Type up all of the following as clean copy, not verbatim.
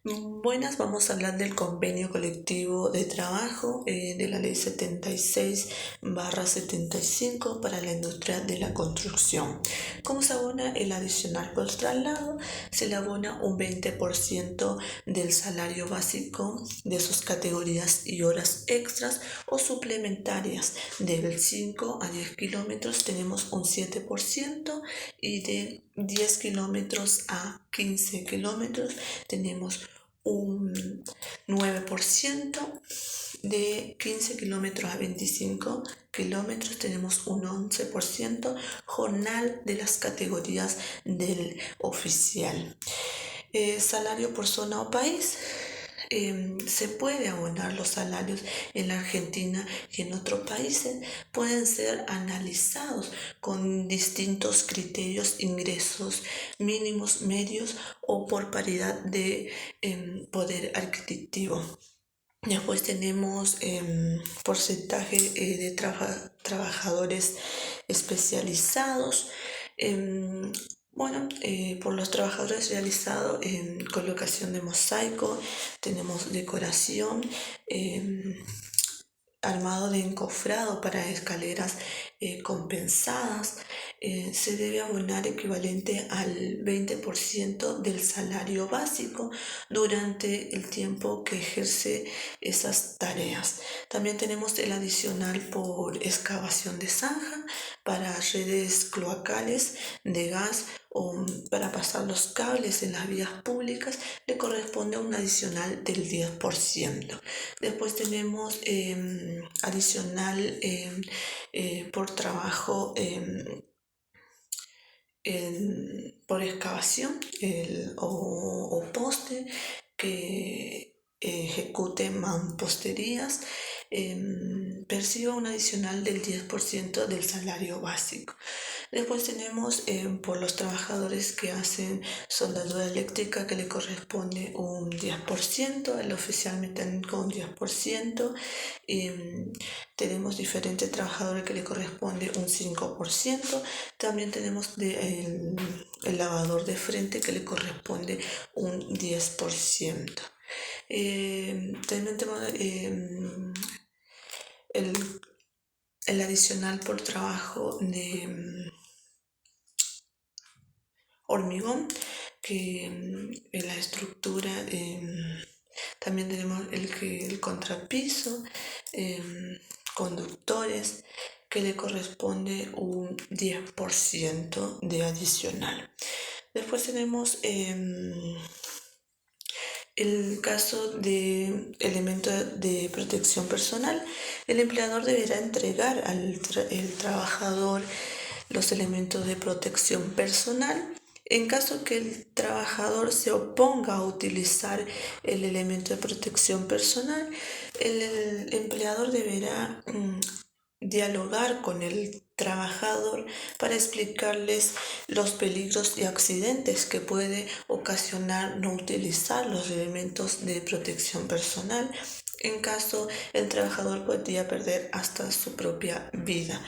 Buenas, vamos a hablar del convenio colectivo de trabajo de la ley 76/75 para la industria de la construcción. ¿Cómo se abona el adicional por traslado? Se le abona un 20% del salario básico de sus categorías y horas extras o suplementarias. Del 5 a 10 kilómetros tenemos un 7% y de 10 kilómetros a 15 kilómetros tenemos un 9%, de 15 kilómetros a 25 kilómetros tenemos un 11% jornal de las categorías del oficial. Salario por zona o país. Se puede abonar los salarios en la Argentina y en otros países. Pueden ser analizados con distintos criterios, ingresos mínimos, medios o por paridad de poder adquisitivo. Después tenemos porcentaje de trabajadores especializados. Por los trabajadores realizados en colocación de mosaico, tenemos decoración, armado de encofrado para escaleras compensadas. Se debe abonar equivalente al 20% del salario básico durante el tiempo que ejerce esas tareas. También tenemos el adicional por excavación de zanja para redes cloacales de gas o para pasar los cables en las vías públicas. Le corresponde un adicional del 10%. Después tenemos adicional por trabajo por excavación o poste que ejecute mamposterías. Perciba un adicional del 10% del salario básico. Después tenemos por los trabajadores que hacen soldadura eléctrica, que le corresponde un 10%, el oficial mecánico un 10%, tenemos diferentes trabajadores que le corresponde un 5%, también tenemos el lavador de frente que le corresponde un 10%. También tenemos el adicional por trabajo de hormigón, que en la estructura también tenemos el contrapiso, conductores, que le corresponde un 10% de adicional. Después tenemos el caso de elementos de protección personal. El empleador deberá entregar al trabajador los elementos de protección personal. En caso que el trabajador se oponga a utilizar el elemento de protección personal, el empleador deberá dialogar con el trabajador para explicarles los peligros y accidentes que puede ocasionar no utilizar los elementos de protección personal. En caso, el trabajador podría perder hasta su propia vida.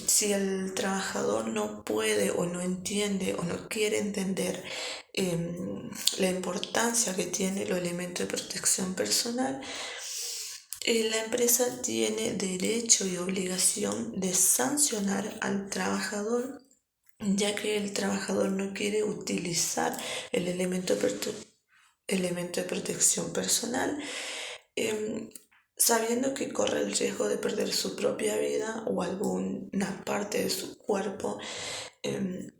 Si el trabajador no puede o no entiende o no quiere entender la importancia que tiene los elementos de protección personal, la empresa tiene derecho y obligación de sancionar al trabajador, ya que el trabajador no quiere utilizar el elemento de protección personal, sabiendo que corre el riesgo de perder su propia vida o alguna parte de su cuerpo. El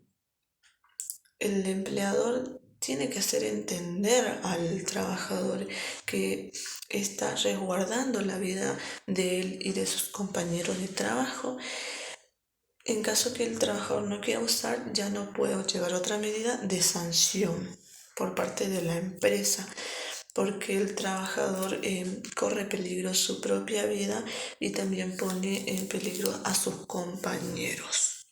empleador tiene que hacer entender al trabajador que está resguardando la vida de él y de sus compañeros de trabajo. En caso que el trabajador no quiera usar, ya no puede llevar otra medida de sanción por parte de la empresa, porque el trabajador corre peligro su propia vida y también pone en peligro a sus compañeros.